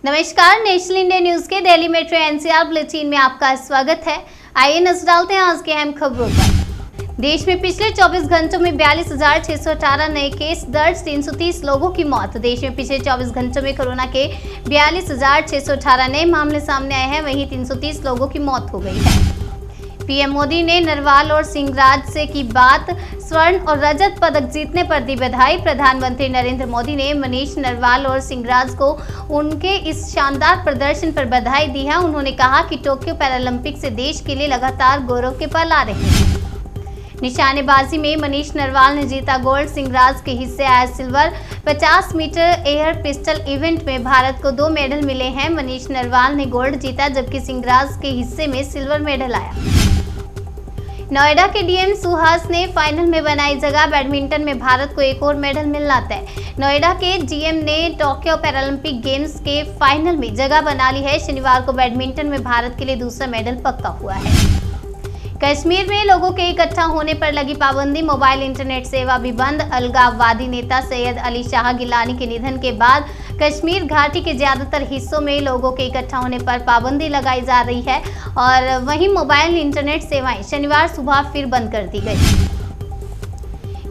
नमस्कार, national India news के daily metro NCR bulletin में आपका स्वागत है। आइए नजर डालते हैं आज के अहम खबरों पर। देश में पिछले 24 घंटों में 42,618 नए केस दर्ज, 330 लोगों की मौत। देश में पिछले 24 घंटों में कोरोना के 42,618 नए मामले सामने आए हैं, वहीं 330 लोगों की मौत हो गई है। पीएम मोदी ने नरवाल और सिंगराज से की बात, स्वर्ण और रजत पदक जीतने पर दी बधाई। प्रधानमंत्री नरेंद्र मोदी ने मनीष नरवाल और सिंगराज को उनके इस शानदार प्रदर्शन पर बधाई दी है। उन्होंने कहा कि टोक्यो पैरालंपिक से देश के लिए लगातार गौरव के पल आ रहे हैं। निशानेबाजी में मनीष नरवाल ने जीता गोल्ड, सिंगराज के हिस्से आया silver. 50 metre air pistol event में भारत को 2 मेडल मिले हैं। मनीष नरवाल ने गोल्ड जीता, जबकि सिंगराज के हिस्से में सिल्वर मेडल आया। नोएडा के डीएम सुहास ने फाइनल में बनाई जगह, बैडमिंटन में भारत को एक और मेडल मिलना तय। नोएडा के डीएम ने टोक्यो पैरालंपिक गेम्स के फाइनल में जगह बना ली है। शनिवार को बैडमिंटन में भारत के लिए दूसरा मेडल पक्का हुआ है। कश्मीर में लोगों के इकट्ठा होने पर लगी पाबंदी, मोबाइल इंटरनेट सेवा भी बंद। अलगाववादी नेता सैयद अली शाह गिलानी के निधन के बाद कश्मीर घाटी के ज्यादातर हिस्सों में लोगों के इकट्ठा होने पर पाबंदी लगाई जा रही है और वहीं मोबाइल इंटरनेट सेवाएं शनिवार सुबह फिर बंद कर दी गई।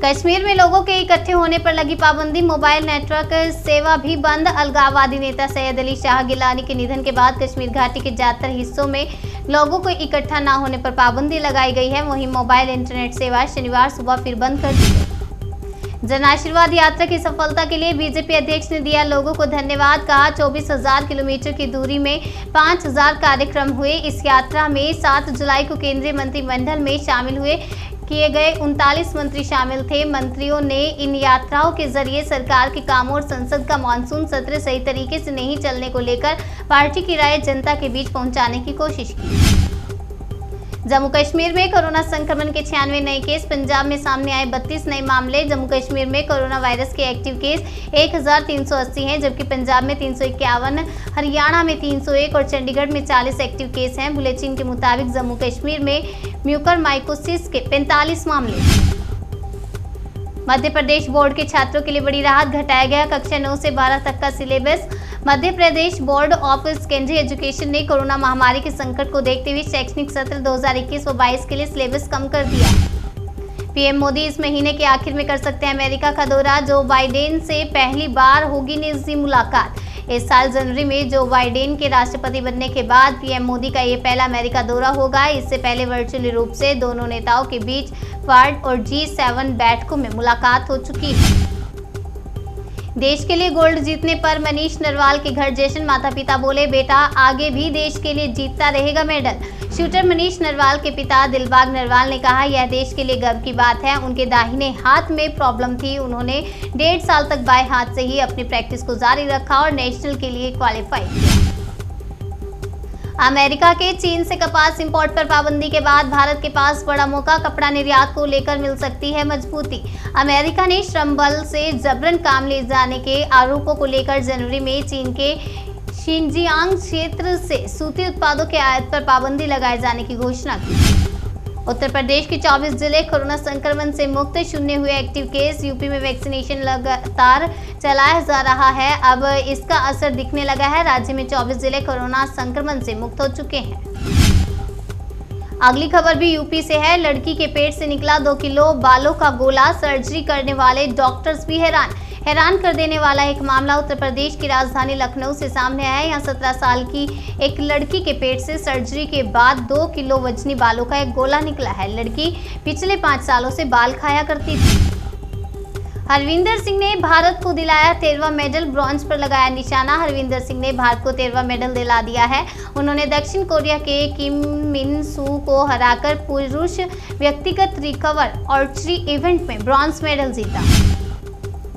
कश्मीर में लोगों के इकट्ठे होने पर लगी पाबंदी, मोबाइल नेटवर्क सेवा भी बंद। अलगाववादी नेता सैयद अली शाह गिलानी के निधन के बाद कश्मीर घाटी के ज्यादातर हिस्सों में लोगों को इकट्ठा न होने पर पाबंदी लगाई गई है। वहीं मोबाइल इंटरनेट सेवा शनिवार सुबह फिर बंद कर दी गई। जन आशीर्वाद यात्रा की सफलता के लिए बीजेपी अध्यक्ष ने दिया लोगों को धन्यवाद। कहा 24,000 किलोमीटर की दूरी में 5,000 कार्यक्रम हुए। इस यात्रा में 7 जुलाई को केंद्रीय मंत्रिमंडल में शामिल किए गए 39 मंत्री शामिल थे। मंत्रियों ने इन यात्राओं के जरिए सरकार के कामों और संसद का मानसून सत्र सही तरीके से नहीं चलने को लेकर पार्टी की राय जनता के बीच पहुंचाने की कोशिश की। जम्मू कश्मीर में कोरोना संक्रमण के 96 नए केस, पंजाब में सामने आए 32 नए मामले। जम्मू कश्मीर में कोरोना वायरस के एक्टिव केस 1380 हैं, जबकि पंजाब में 351, हरियाणा में 301 और चंडीगढ़ में 40 एक्टिव केस हैं। बुलेटिन के मुताबिक जम्मू कश्मीर में म्यूकरमाइकोसिस के 45 मामले। मध्य प्रदेश बोर्ड के छात्रों के लिए बड़ी राहत, घटाया गया कक्षा 9 से 12 तक का syllabus. Madhya Pradesh board of secondary education ने कोरोना महामारी के संकट को देखते हुए शैक्षणिक सत्र 2021-22 के लिए सिलेबस कम कर दिया। पीएम मोदी इस महीने के आखिर में कर सकते हैं अमेरिका का दौरा। जो बाइडेन से पहली बार होगी निजी मुलाकात। इस साल जनवरी में जो बाइडेन के राष्ट्रपति बनने के बाद पीएम मोदी का ये पहला अमेरिका दौरा होगा। इससे पहले वर्चुअली रूप से दोनों नेताओं के बीच क्वाड और G7 बैठकों में मुलाकात हो चुकी है। देश के लिए गोल्ड जीतने पर मनीष नरवाल के घर जश्न, माता पिता बोले बेटा आगे भी देश के लिए जीतता रहेगा मेडल। शूटर मनीष नरवाल के पिता दिलबाग नरवाल ने कहा यह देश के लिए गर्व की बात है। उनके दाहिने हाथ में प्रॉब्लम थी, उन्होंने 1.5 साल तक बाएं हाथ से ही अपनी प्रैक्टिस को जारी रखा और नेशनल के लिए क्वालिफाई किया। अमेरिका के चीन से कपास इंपोर्ट पर पाबंदी के बाद भारत के पास बड़ा मौका, कपड़ा निर्यात को लेकर मिल सकती है मजबूती। अमेरिका ने श्रम बल से जबरन काम ले जाने के आरोपों को लेकर जनवरी में चीन के शिनजियांग क्षेत्र से सूती उत्पादों के आयात पर पाबंदी लगाए जाने की घोषणा की। उत्तर प्रदेश के 24 जिले कोरोना संक्रमण से मुक्त, शून्य हुए एक्टिव केस। यूपी में वैक्सीनेशन लगातार चलाया जा रहा है, अब इसका असर दिखने लगा है। राज्य में 24 जिले कोरोना संक्रमण से मुक्त हो चुके हैं। अगली खबर भी यूपी से है। लड़की के पेट से निकला 2 किलो बालों का गोला, सर्जरी करने वाले डॉक्टर्स भी हैरान कर देने वाला एक मामला उत्तर प्रदेश की राजधानी लखनऊ से सामने आया है। यहाँ 17 साल की एक लड़की के पेट से सर्जरी के बाद 2 किलो वजनी बालों का एक गोला निकला है। लड़की पिछले 5 सालों से बाल खाया करती थी। हरविंदर सिंह ने भारत को दिलाया 13वां मेडल, ब्रॉन्ज पर लगाया निशाना। हरविंदर सिंह ने भारत को 13वां मेडल दिला दिया है। उन्होंने दक्षिण कोरिया के किम मिन सू को हराकर पुरुष व्यक्तिगत रिकवर आर्चरी इवेंट में ब्रॉन्ज मेडल जीता।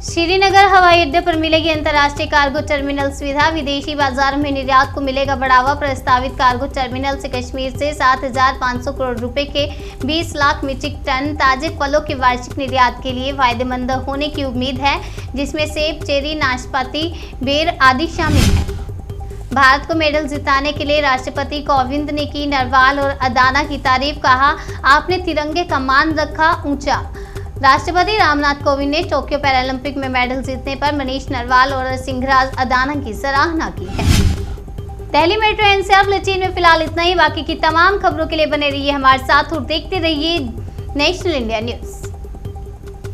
श्रीनगर हवाई अड्डे पर मिलेगी अंतर्राष्ट्रीय कार्गो टर्मिनल सुविधा, विदेशी बाजार में निर्यात को मिलेगा बढ़ावा। प्रस्तावित कार्गो टर्मिनल से कश्मीर से 7,500 करोड़ रुपए के 20 लाख मीट्रिक टन ताजे फलों के वार्षिक निर्यात के लिए फायदेमंद होने की उम्मीद है, जिसमें सेब, चेरी, नाशपाती, बेर आदि शामिल है। भारत को मेडल जिताने के लिए राष्ट्रपति कोविंद ने की नरवाल और अदाना की तारीफ, कहा आपने तिरंगे का मान रखा ऊंचा। राष्ट्रपति रामनाथ कोविंद ने टोक्यो पैरालंपिक में मेडल जीतने पर मनीष नरवाल और सिंहराज अदाना की सराहना की है। दिल्ली मेट्रो एनसीआर बुलेटिन में फिलहाल इतना ही। बाकी की तमाम खबरों के लिए बने रहिए हमारे साथ और देखते रहिए नेशनल इंडिया न्यूज।